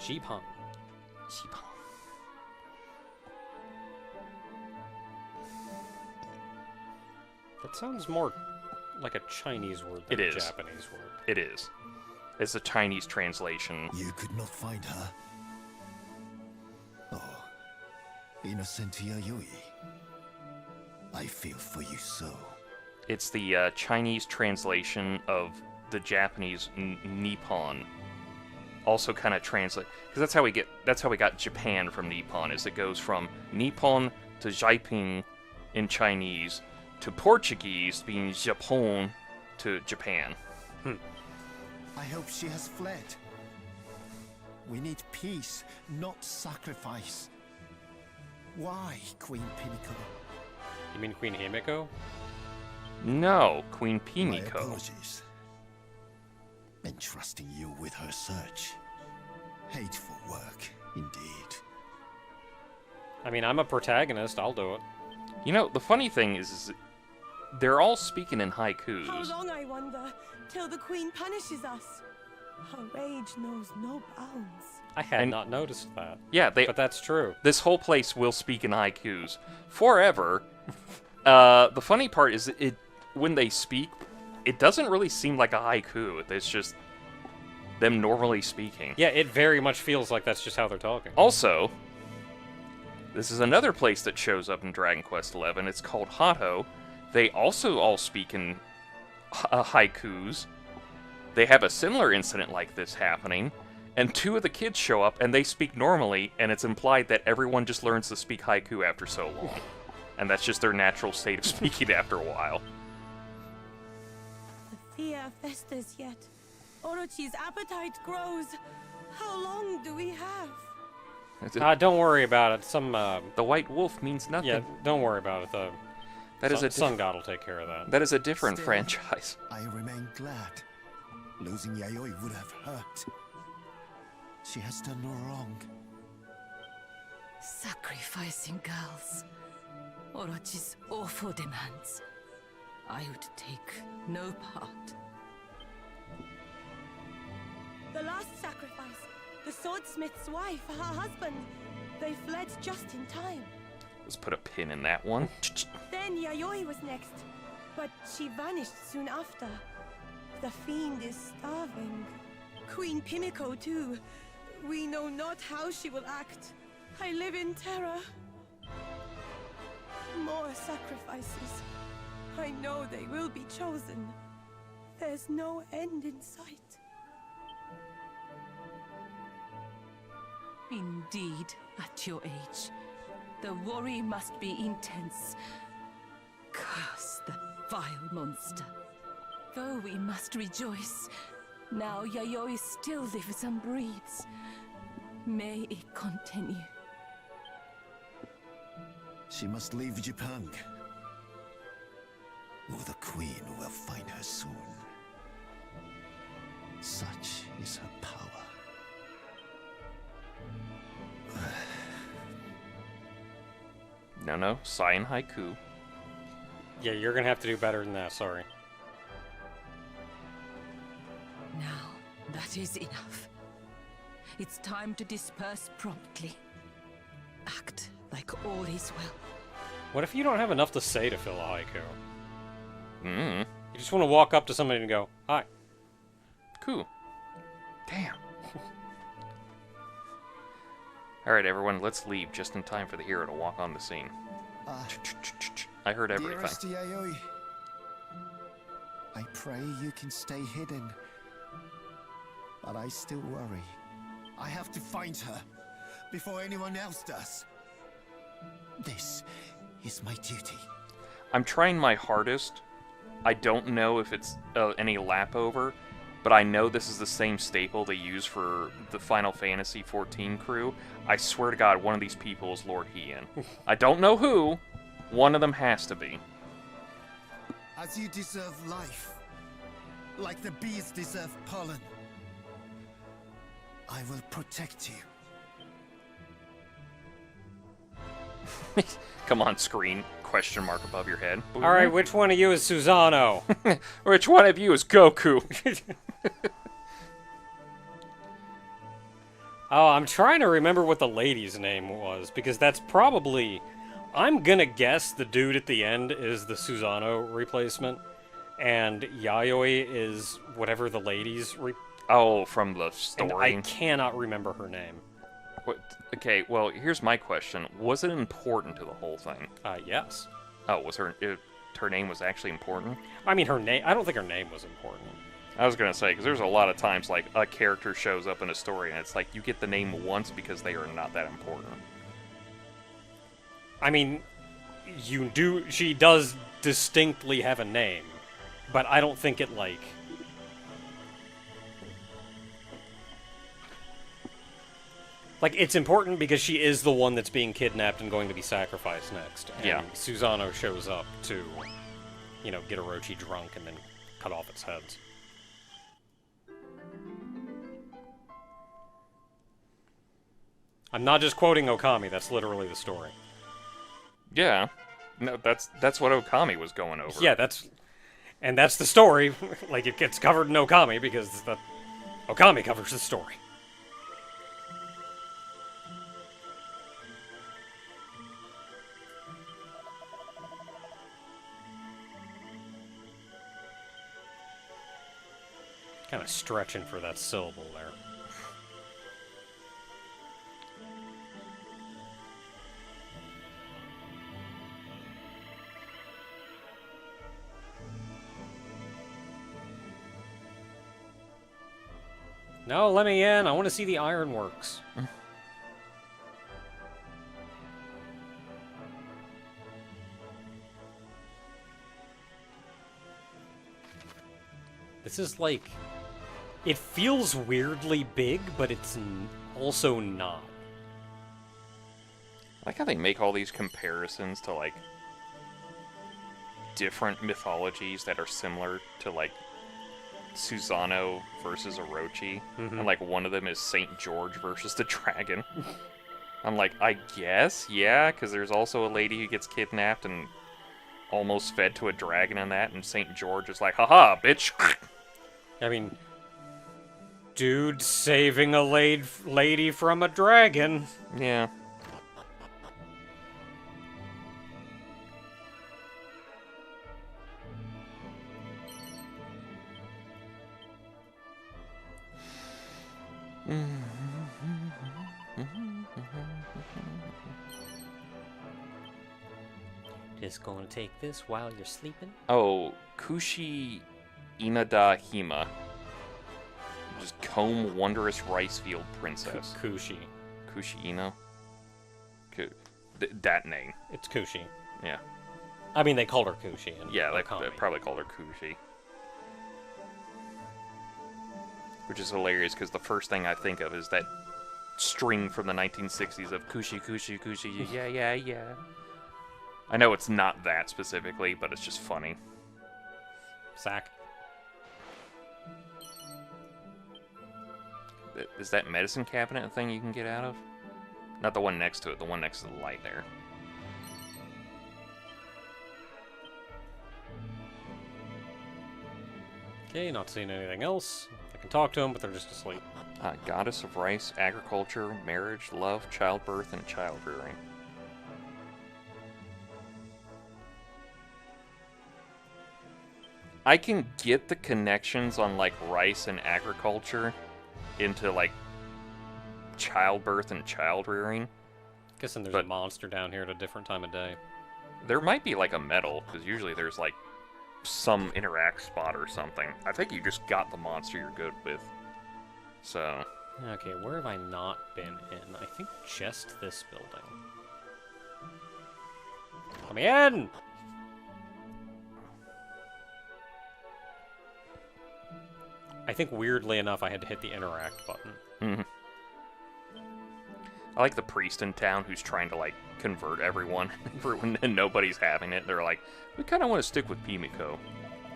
Jipang. Jipang. That sounds more like a Chinese word than a Japanese word. It is. It's a Chinese translation. You could not find her? Oh, innocent Yayoi. I feel for you so. It's the Chinese translation of the Japanese Nippon. Also kind of translate, because that's how we got Japan from Nippon. Is it goes from Nippon to Jipang in Chinese to Portuguese being Japon to Japan. I hope she has fled. We need peace, not sacrifice. Why, Queen Pinnacle? You mean Queen Himiko? No, Queen My Pinnacle. apologies. Entrusting you with her search. Hateful work, indeed. I mean, I'm a protagonist. I'll do it. You know, the funny thing is they're all speaking in haikus. How long, I wonder, till the Queen punishes us? Her rage knows no bounds. I had not noticed that. Yeah, but that's true. This whole place will speak in haikus forever. The funny part is when they speak, it doesn't really seem like a haiku. It's just them normally speaking. Yeah, it very much feels like that's just how they're talking. Also, this is another place that shows up in Dragon Quest XI. It's called Hato. They also all speak in haikus. They have a similar incident like this happening, and two of the kids show up and they speak normally, and it's implied that everyone just learns to speak haiku after so long. And that's just their natural state of speaking after a while. The fear festers yet. Orochi's appetite grows. How long do we have? Don't worry about it. The white wolf means nothing. Yeah, don't worry about it. The Sun God will take care of that. That is a different Still, franchise. I remain glad. Losing Yayoi would have hurt. She has done no wrong. Sacrificing girls. Orochi's awful demands. I would take no part. The last sacrifice. The swordsmith's wife, her husband. They fled just in time. Let's put a pin in that one. Then Yayoi was next. But she vanished soon after. The fiend is starving. Queen Pimiko too. We know not how she will act. I live in terror. More sacrifices. I know they will be chosen. There's no end in sight. Indeed, at your age, the worry must be intense. Curse the vile monster. Though we must rejoice, now Yayoi still lives and breathes. May it continue. She must leave Jipang. Or the Queen will find her soon. Such is her power. No, sigh in haiku. Yeah, you're gonna have to do better than that, sorry. Now, that is enough. It's time to disperse promptly. Act like all is well. What if you don't have enough to say to fill a haiku? Mm-hmm. You just want to walk up to somebody and go, hi. Cool. Damn. Alright, everyone, let's leave just in time for the hero to walk on the scene. I heard everything. Dearest Yayoi, I pray you can stay hidden. But I still worry. I have to find her before anyone else does. This is my duty. I'm trying my hardest. I don't know if it's any lap over, but I know this is the same staple they use for the Final Fantasy XIV crew. I swear to God, one of these people is Lord Heian. I don't know who. One of them has to be. As you deserve life, like the bees deserve pollen, I will protect you. Come on, screen. Question mark above your head. Alright, which one of you is Susanoo? Which one of you is Goku? Oh, I'm trying to remember what the lady's name was, because that's probably... I'm gonna guess the dude at the end is the Susano replacement, and Yayoi is whatever the lady's Oh, from the and story. I cannot remember her name. What? Okay, well, here's my question. Was it important to the whole thing? Yes. Oh, was her name was actually important? I mean, her name... I don't think her name was important. I was gonna say, because there's a lot of times, like, a character shows up in a story, and it's like, you get the name once because they are not that important. I mean, she does distinctly have a name, but I don't think it, like... Like, it's important because she is the one that's being kidnapped and going to be sacrificed next. And Yeah. Susano shows up to, you know, get Orochi drunk and then cut off its heads. I'm not just quoting Okami, that's literally the story. Yeah. No, that's what Okami was going over. Yeah, that's the story. Like, it gets covered in Okami because Okami covers the story. Kind of stretching for that syllable there. No, let me in. I want to see the ironworks. This is like... It feels weirdly big, but it's also not. I like how they make all these comparisons to, like, different mythologies that are similar to, like, Susano versus Orochi. And, like, one of them is St. George versus the dragon. I'm like, I guess, yeah, because there's also a lady who gets kidnapped and almost fed to a dragon in that, and St. George is like, haha, bitch. I mean... Dude saving a lady from a dragon. Yeah. Just gonna take this while you're sleeping. Oh, Kushi Inada Hima. Just Comb Wondrous Ricefield Princess. Kushi. Kushi Ino? That name. It's Kushi. Yeah. I mean, they called her Kushi. Yeah, they probably called her Kushi. Which is hilarious, because the first thing I think of is that string from the 1960s of Kushi, Kushi, Kushi, yeah, yeah, yeah. I know it's not that specifically, but it's just funny. Sack. Is that medicine cabinet a thing you can get out of? Not the one next to it, the one next to the light there. Okay, not seeing anything else. I can talk to them, but they're just asleep. Goddess of rice, agriculture, marriage, love, childbirth, and child rearing. I can get the connections on, like, rice and agriculture into, like, childbirth and child rearing. Guessing there's a monster down here at a different time of day. There might be, like, a medal, because usually there's, like, some interact spot or something. I think you just got the monster you're good with. So... Okay, where have I not been in? I think just this building. Let me in! I think weirdly enough I had to hit the interact button. Mm-hmm. I like the priest in town who's trying to, like, convert everyone and nobody's having it. They're like, we kind of want to stick with Pimiko.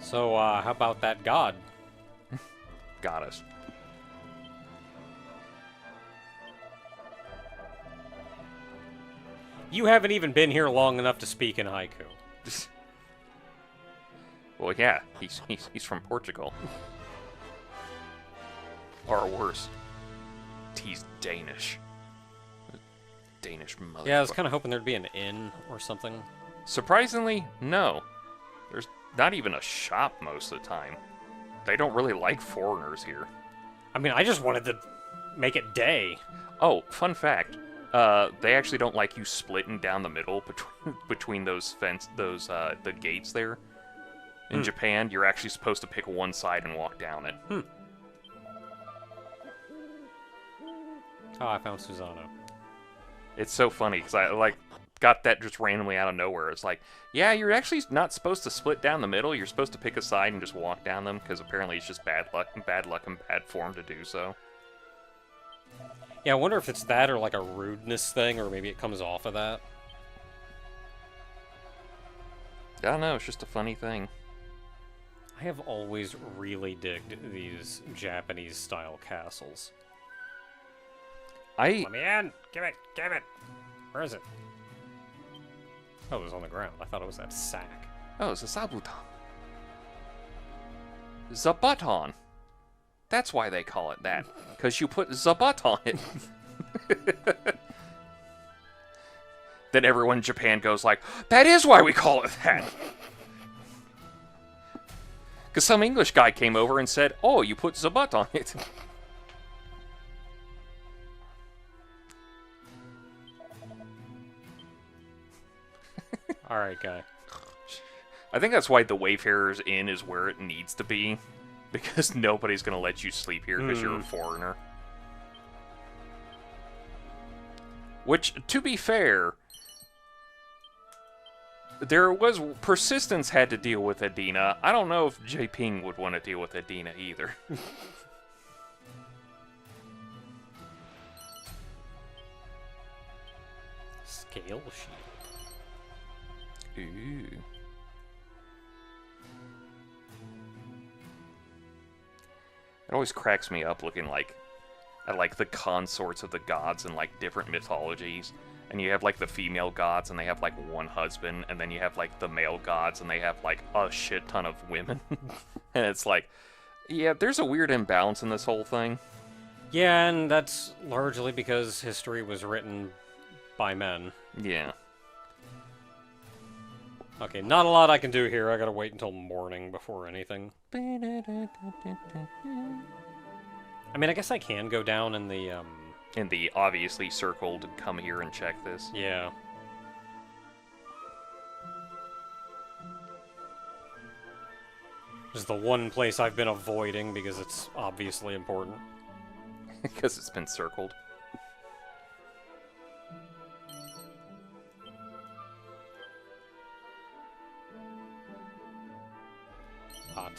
So, how about that god? Goddess. You haven't even been here long enough to speak in haiku. Well, yeah, he's from Portugal. Or worse. he's Danish. Danish mother. Yeah, I was kind of hoping there'd be an inn or something. Surprisingly, no. There's not even a shop most of the time. They don't really like foreigners here. I mean, I just wanted to make it day. Oh, fun fact. They actually don't like you splitting down the middle between those the gates there. In Japan, you're actually supposed to pick one side and walk down it. Oh, I found Susano. It's so funny because I got that just randomly out of nowhere. It's like, yeah, you're actually not supposed to split down the middle. You're supposed to pick a side and just walk down them because apparently it's just bad luck and bad form to do so. Yeah, I wonder if it's that or like a rudeness thing, or maybe it comes off of that. I don't know. It's just a funny thing. I have always really digged these Japanese-style castles. Let me in! Give it! Give it! Where is it? Oh, it was on the ground. I thought it was that sack. Oh, it's a zabuton. Zabuton. That's why they call it that. Because you put zabut on it. Then everyone in Japan goes like, that is why we call it that. Because some English guy came over and said, oh, you put zabut on it. Alright, guy. I think that's why the Wayfarer's Inn is where it needs to be. Because nobody's going to let you sleep here because you're a foreigner. Which, to be fair, there was... Persistence had to deal with Adina. I don't know if Jipang would want to deal with Adina either. Scale sheet. Ooh. It always cracks me up looking at the consorts of the gods in like different mythologies. And you have like the female gods and they have like one husband, and then you have like the male gods and they have like a shit ton of women. And it's like, yeah, there's a weird imbalance in this whole thing. Yeah, and that's largely because history was written by men. Yeah. Okay, not a lot I can do here. I gotta wait until morning before anything. I mean, I guess I can go down in the, In the obviously circled, come here and check this. Yeah. This is the one place I've been avoiding because it's obviously important. Because it's been circled.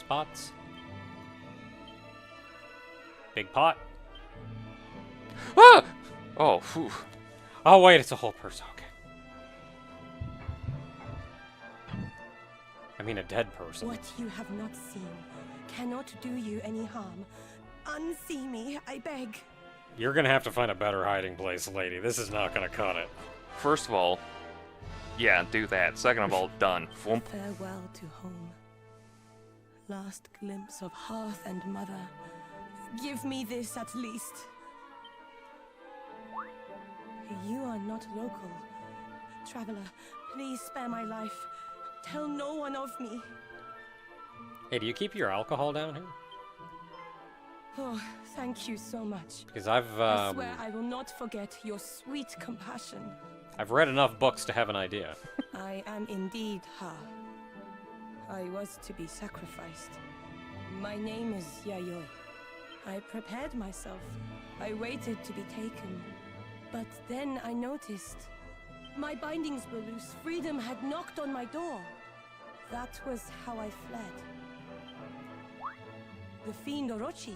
Pots. Big pot. Ah! Oh, phew. Oh, wait, it's a whole person. Okay. I mean, a dead person. What you have not seen cannot do you any harm. Unsee me, I beg. You're gonna have to find a better hiding place, lady. This is not gonna cut it. First of all, yeah, do that. Second of all, done. Whoomp. Farewell to home. Last glimpse of hearth and mother. Give me this at least. You are not local. Traveler, please spare my life. Tell no one of me. Hey, do you keep your alcohol down here? Oh, thank you so much. Because I've, I swear I will not forget your sweet compassion. I've read enough books to have an idea. I am indeed her. I was to be sacrificed. My name is Yayoi. I prepared myself. I waited to be taken. But then I noticed. My bindings were loose. Freedom had knocked on my door. That was how I fled. The fiend Orochi.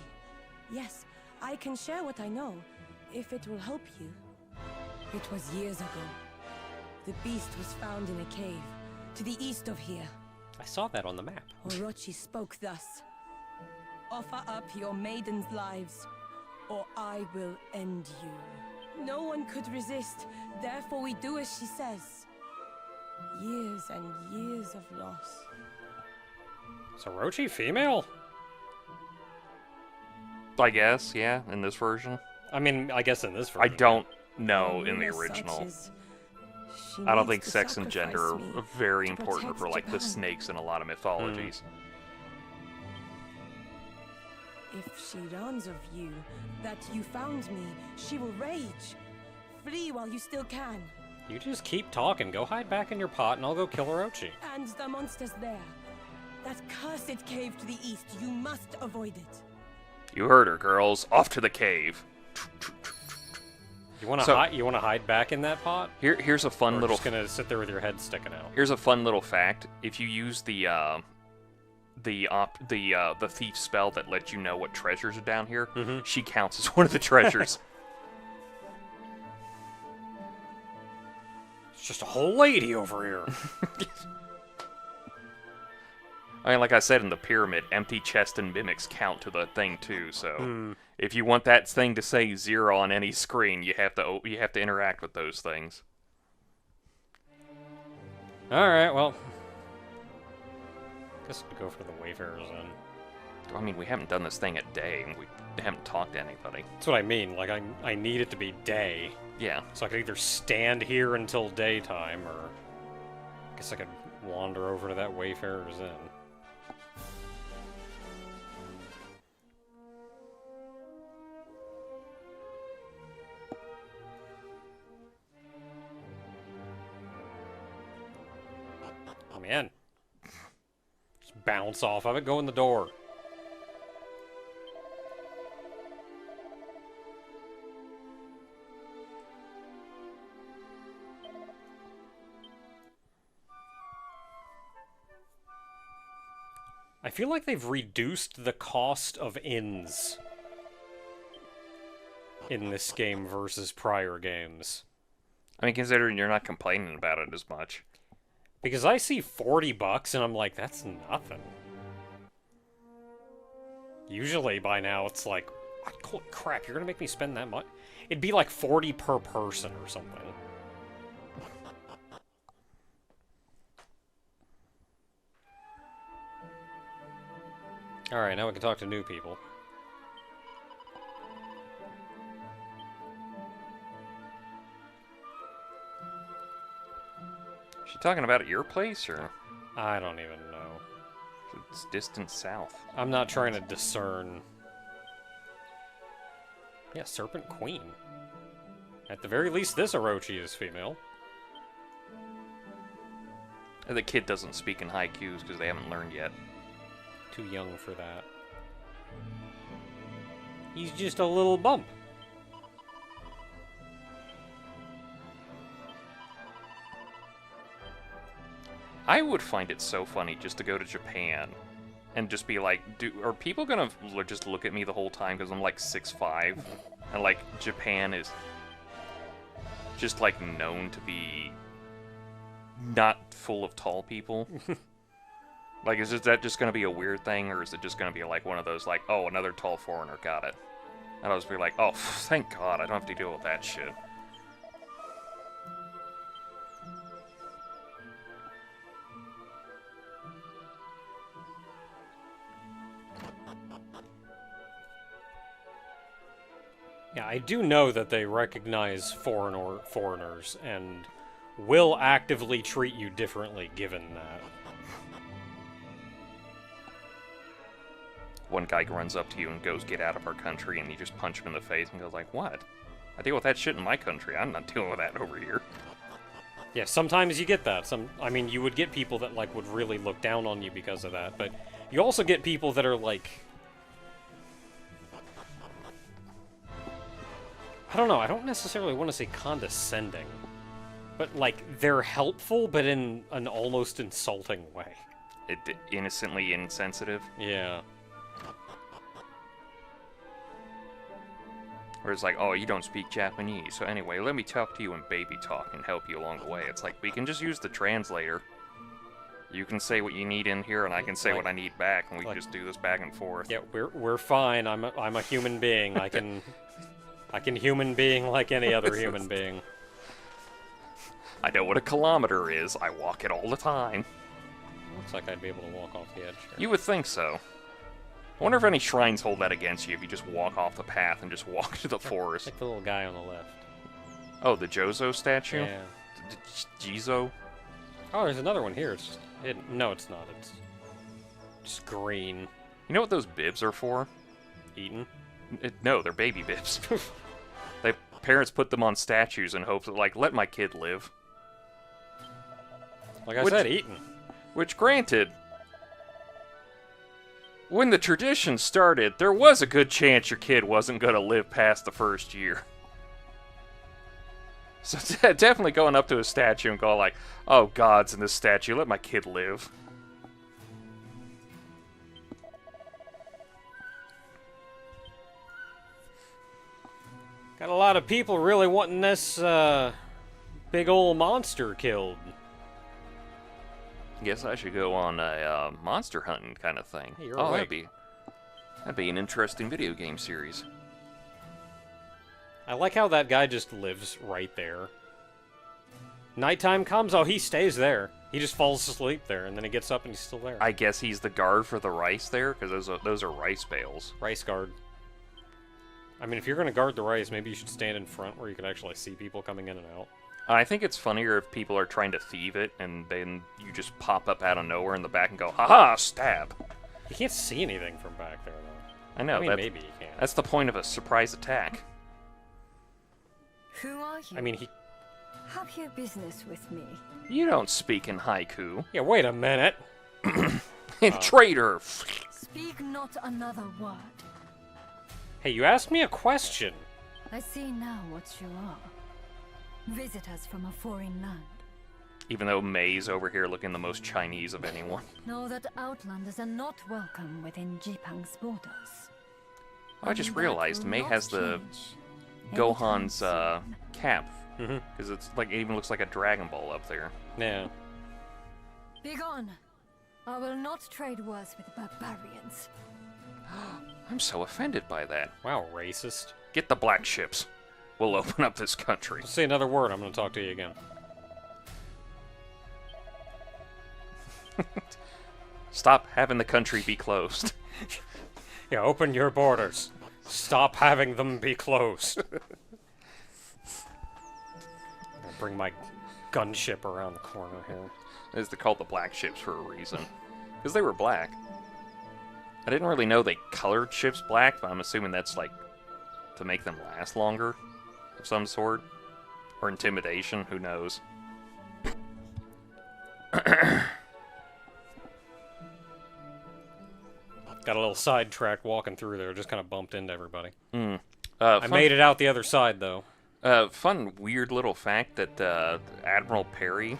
Yes, I can share what I know, if it will help you. It was years ago. The beast was found in a cave, to the east of here. I saw that on the map. Orochi spoke thus. Offer up your maidens' lives, or I will end you. No one could resist, therefore we do as she says. Years and years of loss. Is Orochi female? I guess, yeah, in this version. I mean, I guess in this I version. don't know in the Rumor such original. is she I don't needs think to sex and gender sacrifice are me very to important protect for like the Japan. snakes in a lot of mythologies. If she learns of you, that you found me, she will rage. Flee while you still can. You just keep talking. Go hide back in your pot, and I'll go kill Orochi. And the monster's there. That cursed cave to the east, you must avoid it. You heard her, girls. Off to the cave. You want to So- hide? You want to hide back in that pot? Here's a fun Or little. just gonna sit there with your head sticking out? Here's a fun little fact. If you use the thief spell that lets you know what treasures are down here, she counts as one of the treasures. It's just a whole lady over here. I mean, like I said in the pyramid, empty chest and mimics count to the thing too. So if you want that thing to say 0 on any screen, you have to interact with those things. All right, well, guess we'll go for the Wayfarers then. I mean, we haven't done this thing at day, and we haven't talked to anybody. That's what I mean. Like, I need it to be day, Yeah. so I could either stand here until daytime, or I guess I could wander over to that Wayfarers Inn. I'm in. Just bounce off of it, go in the door. I feel like they've reduced the cost of inns in this game versus prior games. I mean, considering you're not complaining about it as much. Because I see $40 and I'm like, that's nothing. Usually by now it's like, holy crap, you're gonna make me spend that much? It'd be like 40 per person or something. Alright, now we can talk to new people. Is she talking about at your place, or I don't even know. it's distant south? I'm not trying to discern. Yeah, Serpent Queen. At the very least, this Orochi is female. The kid doesn't speak in haikus because they haven't learned yet. Too young for that. He's just a little bump. I would find it so funny just to go to Japan and just be like, are people gonna just look at me the whole time because I'm like 6'5", and like Japan is just like known to be not full of tall people? Like, is that just gonna be a weird thing, or is it just gonna be like one of those like, oh, another tall foreigner, got it? And I'll just be like, oh, thank God, I don't have to deal with that shit. Yeah, I do know that they recognize foreigners and will actively treat you differently given that. One guy runs up to you and goes, get out of our country, and you just punch him in the face and goes like, what? I deal with that shit in my country. I'm not dealing with that over here. Yeah, sometimes you get that. I mean, you would get people that like would really look down on you because of that, but you also get people that are like, I don't know, I don't necessarily want to say condescending, but like they're helpful, but in an almost insulting way. Innocently insensitive. Yeah. Where it's like, oh, you don't speak Japanese, so anyway, let me talk to you in baby talk and help you along the way. It's like, we can just use the translator. You can say what you need in here, and I can say what I need back, and we can just do this back and forth. Yeah, we're fine. I'm a human being. I can human being like any other human being. I know what a kilometer is. I walk it all the time. Looks like I'd be able to walk off the edge here. You would think so. I wonder if any shrines hold that against you if you just walk off the path and just walk to the forest. Like the little guy on the left. Oh, the Jozo statue? Yeah. Jizo? Oh, there's another one here. It's just hidden. No, it's not. It's just green. You know what those bibs are for? Eaten. No, they're baby bibs. Parents put them on statues in hopes that, like, let my kid live. Like I said, eaten. Which, granted, when the tradition started, there was a good chance your kid wasn't going to live past the first year. So definitely going up to a statue and going like, oh, God's in this statue, let my kid live. Got a lot of people really wanting this big old monster killed. Guess I should go on a monster hunting kind of thing. Hey, you're oh, awake. that'd be an interesting video game series. I like how that guy just lives right there. Nighttime comes, oh, he stays there. He just falls asleep there, and then he gets up and he's still there. I guess he's the guard for the rice there, because those are rice bales. Rice guard. I mean, if you're going to guard the rice, maybe you should stand in front where you can actually see people coming in and out. I think it's funnier if people are trying to thieve it, and then you just pop up out of nowhere in the back and go, haha, stab. You can't see anything from back there, though. I know, I mean, maybe you can. That's the point of a surprise attack. Who are you? I mean, he... Have your business with me. You don't speak in haiku. Yeah, wait a minute. Traitor! Speak not another word. Hey, you asked me a question. I see now what you are. Visitors from a foreign land. Even though May's over here looking the most Chinese of anyone. Know that outlanders are not welcome within Jipang's borders. I just And that realized will May not has the change Gohan's anytime soon. cap. Mm-hmm. Because it's like it even looks like a Dragon Ball up there. Yeah. Begone! I will not trade words with barbarians. I'm so offended by that. Wow, racist. Get the black ships. We'll open up this country. Say another word, I'm going to talk to you again. Stop having the country be closed. Yeah, open your borders. Stop having them be closed. I'll bring my gunship around the corner here. They're called the black ships for a reason. Because they were black. I didn't really know they colored ships black, but I'm assuming that's like to make them last longer of some sort. Or intimidation, who knows. Got a little sidetracked walking through there, just kind of bumped into everybody. I Made it out the other side, though. Fun, weird little fact that Admiral Perry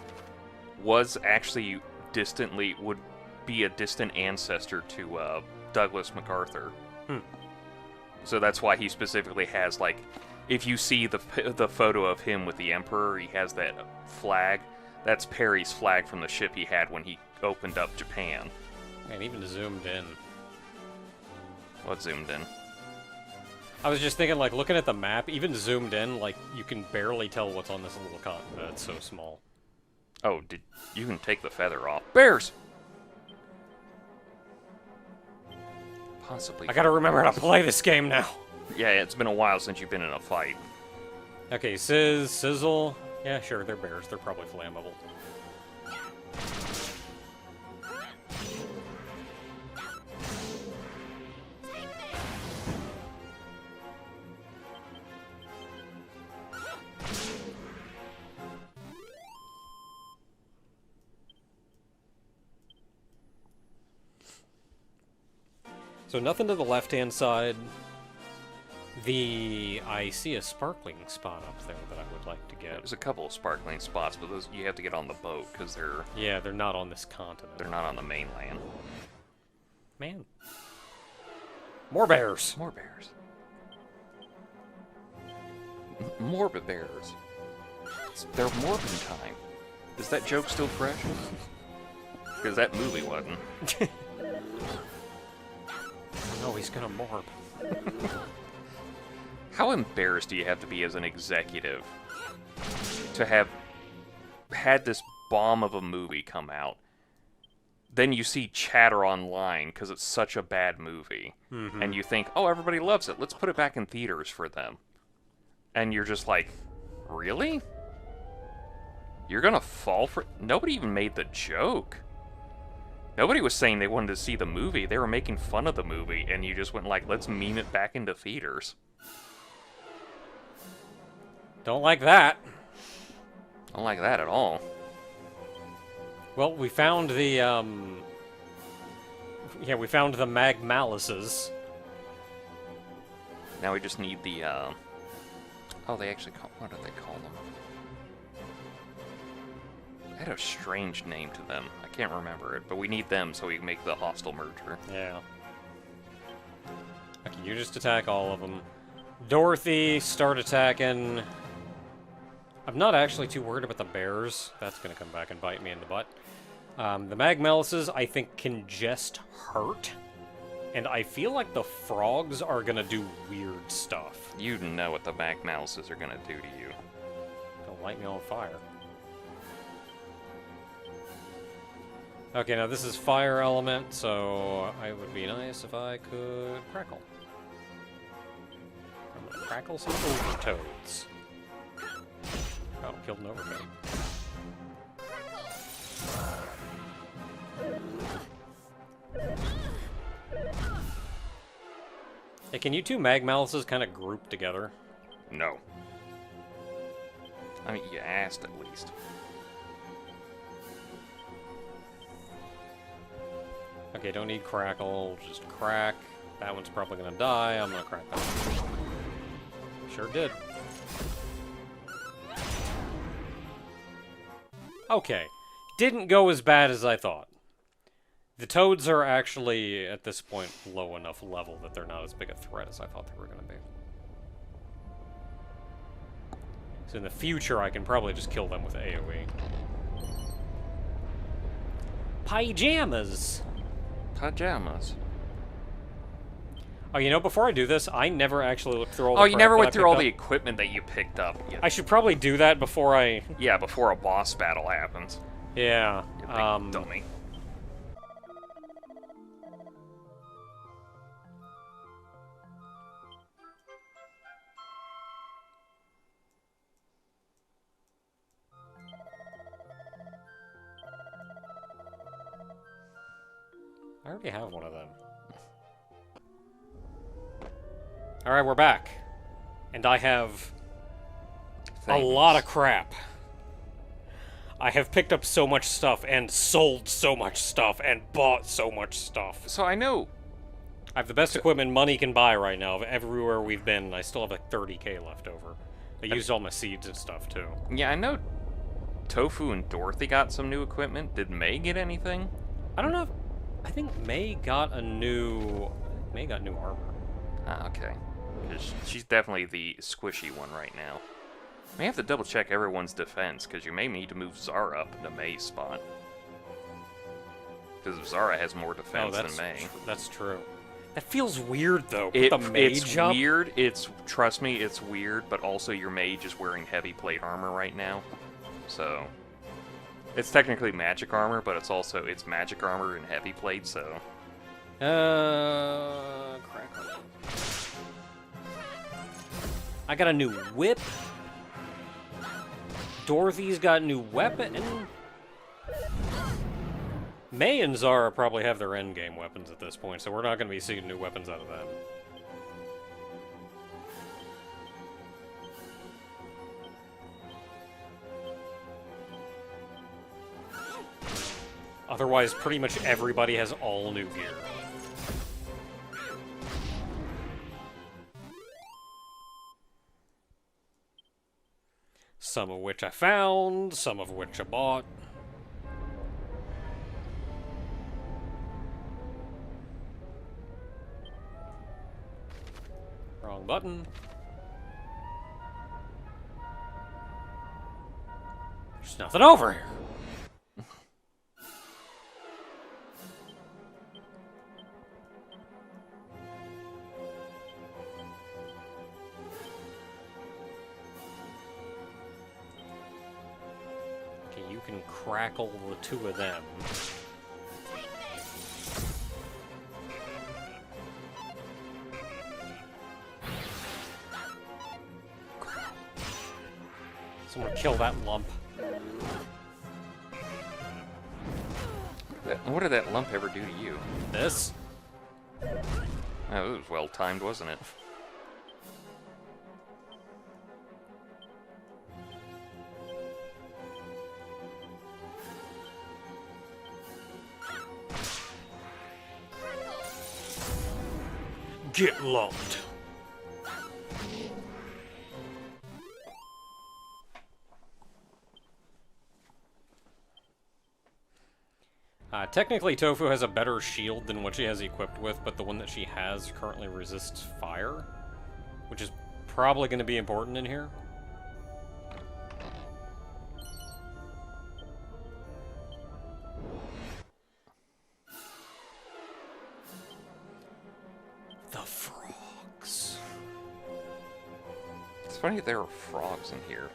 was actually would be a distant ancestor to Douglas MacArthur. So that's why he specifically has, like, if you see the photo of him with the Emperor, he has that flag. That's Perry's flag from the ship he had when he opened up Japan. And even zoomed in. What zoomed in? I was just thinking, like, looking at the map, even zoomed in, like, you can barely tell what's on this little continent. It's so small. Oh, you can take the feather off. Bears! Possibly. I gotta remember how to play this game now. Yeah, it's been a while since you've been in a fight. Okay, Sizzle. Yeah, sure, they're bears. They're probably flammable. So nothing to the left-hand side. I see a sparkling spot up there that I would like to get. There's a couple of sparkling spots, but those you have to get on the boat because Yeah, they're not on this continent. they're not on the mainland. Man. More bears. More bears. Morbid bears. They're morbid time. Is that joke still fresh? Because that movie wasn't. Oh, he's gonna morb. How embarrassed do you have to be as an executive to have had this bomb of a movie come out then you see chatter online because it's such a bad movie. And you think, oh, everybody loves it. Let's put it back in theaters for them. And you're just like, really? You're gonna fall for... Nobody even made the joke. Nobody was saying they wanted to see the movie. They were making fun of the movie, and you just went like, let's meme it back into theaters. Don't like that. Don't like that at all. Well, we found the, yeah, we found the Magmalices. Now we just need the, Oh, they actually call... What did they call them? They had a strange name to them. I can't remember it, but we need them so we can make the hostile merger. Yeah. Okay, you just attack all of them. Dorothy, start attacking. I'm not actually too worried about the bears. That's going to come back and bite me in the butt. The Magmalices, I think, can just hurt. And I feel like the frogs are going to do weird stuff. You know what the Magmalices are gonna do to you. Don't light me on fire. Okay, now this is fire element, so it would be nice if I could crackle. I'm gonna crackle some overtoads. Oh, killed an overtoad. Hey, can you two Magmalices kind of group together? No. I mean, you asked at least. Okay, don't need crackle, just crack. That one's probably gonna die. I'm gonna crack that one. Sure did. Okay. Didn't go as bad as I thought. The toads are actually, at this point, low enough level that they're not as big a threat as I thought they were going to be. So in the future, I can probably just kill them with AoE. Pyjamas! Pajamas. Oh, you know, before I do this, I never actually looked through all the Oh, you crap never that went I through all picked the up. equipment that you picked up. I should probably do that before I... Yeah, before a boss battle happens. Yeah. You big dummy. I already have one of them. Alright, we're back. And I have a lot of crap. I have picked up so much stuff, and sold so much stuff, and bought so much stuff. So I know... I have the best equipment money can buy right now of everywhere we've been, and I still have like 30k left over. I used all my seeds and stuff, too. Yeah, I know Tofu and Dorothy got some new equipment. Did May get anything? I don't know if... I think May got a new... May got new armor. Ah, okay. 'Cause she's definitely the squishy one right now. May have to double check everyone's defense, because you may need to move Zara up into May's spot. Because Zara has more defense than May. That's true. That feels weird, though. It's the mage up. weird. Trust me, it's weird, but also your mage is wearing heavy plate armor right now. So... It's technically magic armor, but it's magic armor and heavy plate, so... Crack. I got a new whip. Dorothy's got a new weapon. May and Zara probably have their endgame weapons at this point, so we're not going to be seeing new weapons out of them. Otherwise, pretty much everybody has all new gear. Some of which I found, some of which I bought. Wrong button. There's nothing over here. Okay, you can crackle the two of them. Someone kill that lump. What did that lump ever do to you? This? Oh, it was well timed, wasn't it? Get lumped. Technically, Tofu has a better shield than what she has equipped with, but the one that she has currently resists fire, which is probably going to be important in here. The frogs. It's funny there are frogs in here.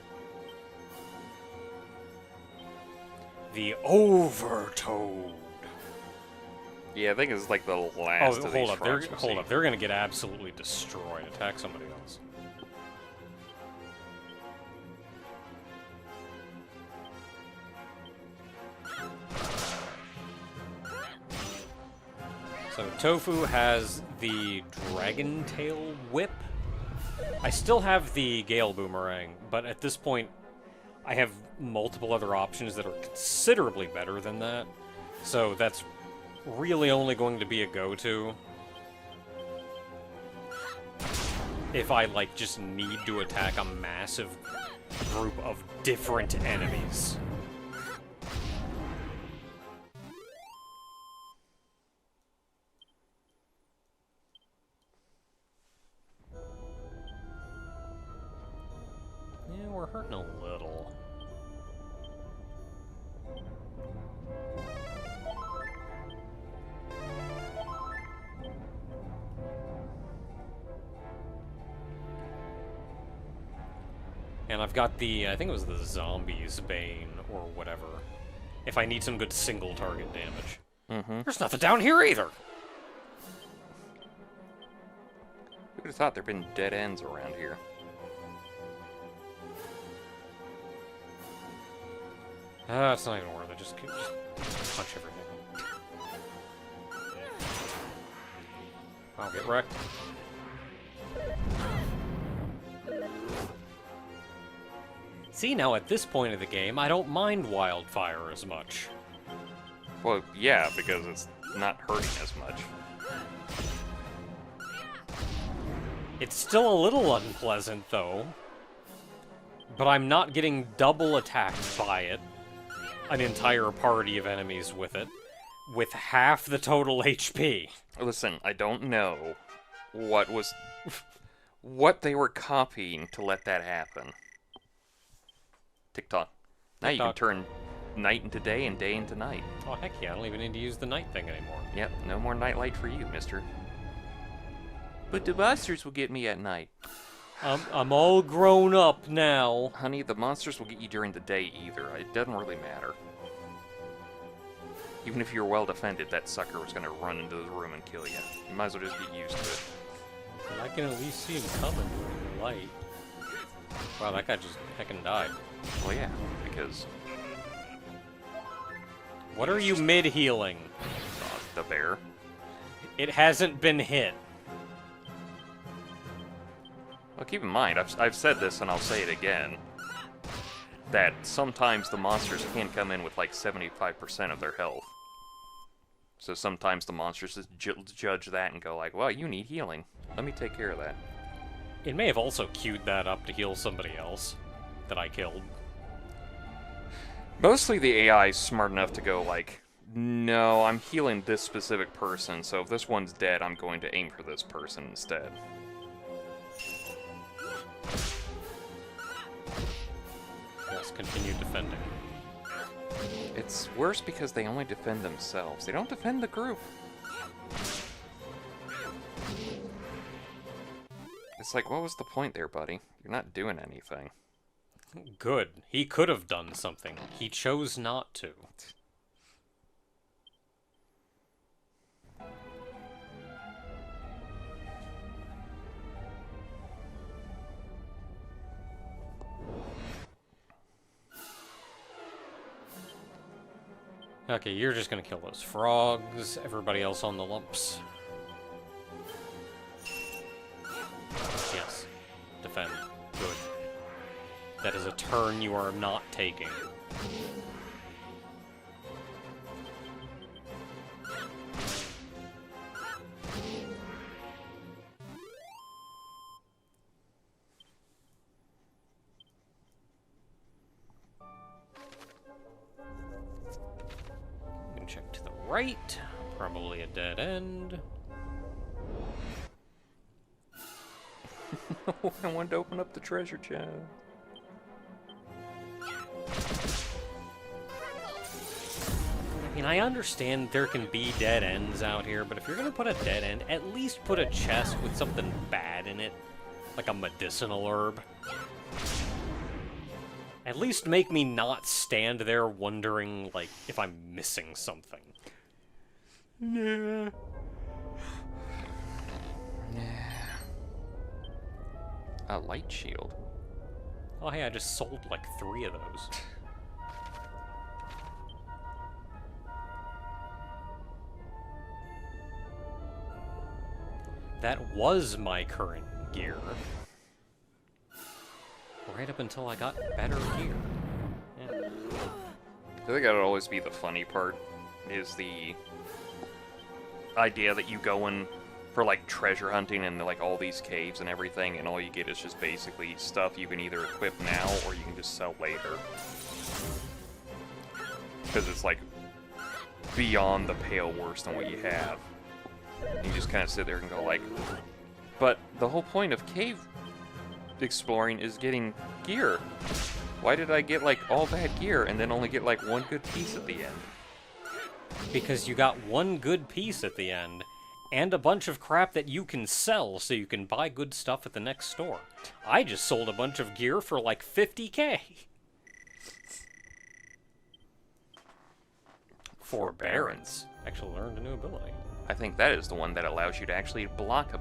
The Overtoad. Yeah, I think it's like the last Oh, of hold these up. frogs we'll Hold see. up. They're going to get absolutely destroyed. Attack somebody else. So Tofu has the Dragon Tail Whip. I still have the Gale Boomerang, but at this point, I have multiple other options that are considerably better than that. So that's really only going to be a go-to if I, like, just need to attack a massive group of different enemies. Yeah, we're hurting a little. And I've got the, I think it was the Zombies Bane or whatever, if I need some good single target damage. Mm-hmm. There's nothing down here either! Who'd have thought there'd been dead ends around here? It's not even worth it, just punch everything. I'll get wrecked. See, now at this point of the game, I don't mind wildfire as much. Well, yeah, because it's not hurting as much. It's still a little unpleasant, though. But I'm not getting double attacked by it. An entire party of enemies with it. With half the total HP. Listen, I don't know what they were copying to let that happen. TikTok. Now you can TikTok. turn night into day and day into night. Oh, heck yeah, I don't even need to use the night thing anymore. Yep, no more nightlight for you, mister. But the monsters will get me at night. I'm all grown up now. Honey, the monsters will get you during the day either. It doesn't really matter. Even if you're well defended, that sucker was going to run into the room and kill you. You might as well just get used to it. I can at least see him coming during the light. Wow, that guy just heckin' died. Well, yeah, because What are you mid-healing? the bear. It hasn't been hit. Well, keep in mind, I've said this and I'll say it again, that sometimes the monsters can come in with like 75% of their health. So sometimes the monsters just judge that and go like, well, you need healing. Let me take care of that. It may have also queued that up to heal somebody else that I killed. Mostly the AI is smart enough to go like, no, I'm healing this specific person, so if this one's dead, I'm going to aim for this person instead. Yes, continue defending. It's worse because they only defend themselves. They don't defend the group. It's like, what was the point there, buddy? You're not doing anything. Good. He could have done something. He chose not to. Okay, you're just gonna kill those frogs. Everybody else on the lumps. Yes. Defend. Good. That is a turn you are not taking. Check to the right. Probably a dead end. I wanted to open up the treasure chest. I mean, I understand there can be dead ends out here, but if you're gonna put a dead end, at least put a chest with something bad in it. Like a medicinal herb. At least make me not stand there wondering, like, if I'm missing something. Nah. A light shield. Oh, hey, I just sold like 3 of those. That was my current gear. Right up until I got better gear. Yeah. I think that'll always be the funny part, is the idea that you go in for like treasure hunting and like all these caves and everything, and all you get is just basically stuff you can either equip now or you can just sell later. Because it's like beyond the pale worse than what you have. You just kind of sit there and go like, but the whole point of cave exploring is getting gear. Why did I get like all bad gear and then only get like one good piece at the end? Because you got one good piece at the end, and a bunch of crap that you can sell so you can buy good stuff at the next store. I just sold a bunch of gear for like 50k. Forbearance. Actually learned a new ability. I think that is the one that allows you to actually block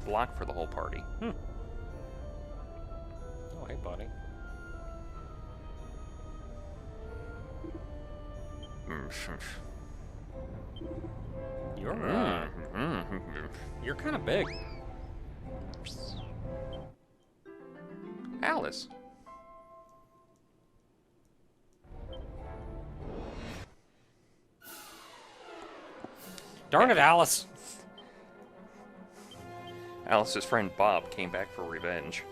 block for the whole party. Oh, hey, buddy. You're kind of big. Alice. Darn it, Alice. Alice's friend Bob came back for revenge.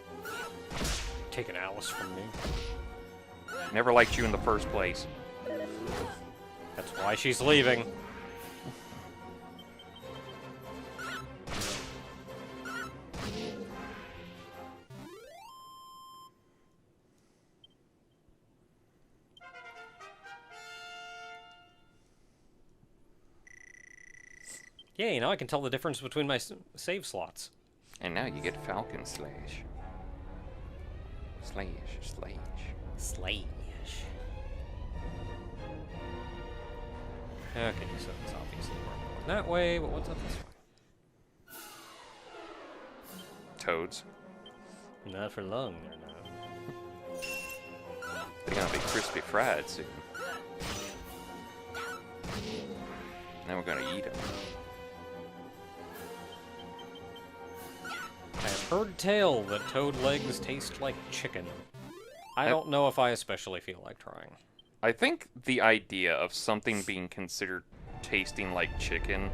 Taking Alice from me. Never liked you in the first place. That's why she's leaving. Yeah, now I can tell the difference between my save slots. And now you get Falcon Slash. Slash. Slash. Okay, so it's obviously going that way, but what's up this way? Toads. Not for long there now. They're gonna be crispy fried soon. Now we're gonna eat them. I've heard tell that toad legs taste like chicken. I don't know if I especially feel like trying. I think the idea of something being considered tasting like chicken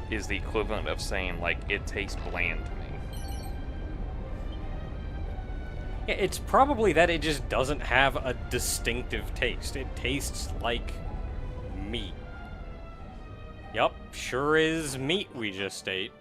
is the equivalent of saying, like, it tastes bland to me. Yeah, it's probably that it just doesn't have a distinctive taste. It tastes like meat. Yup, sure is meat we just ate.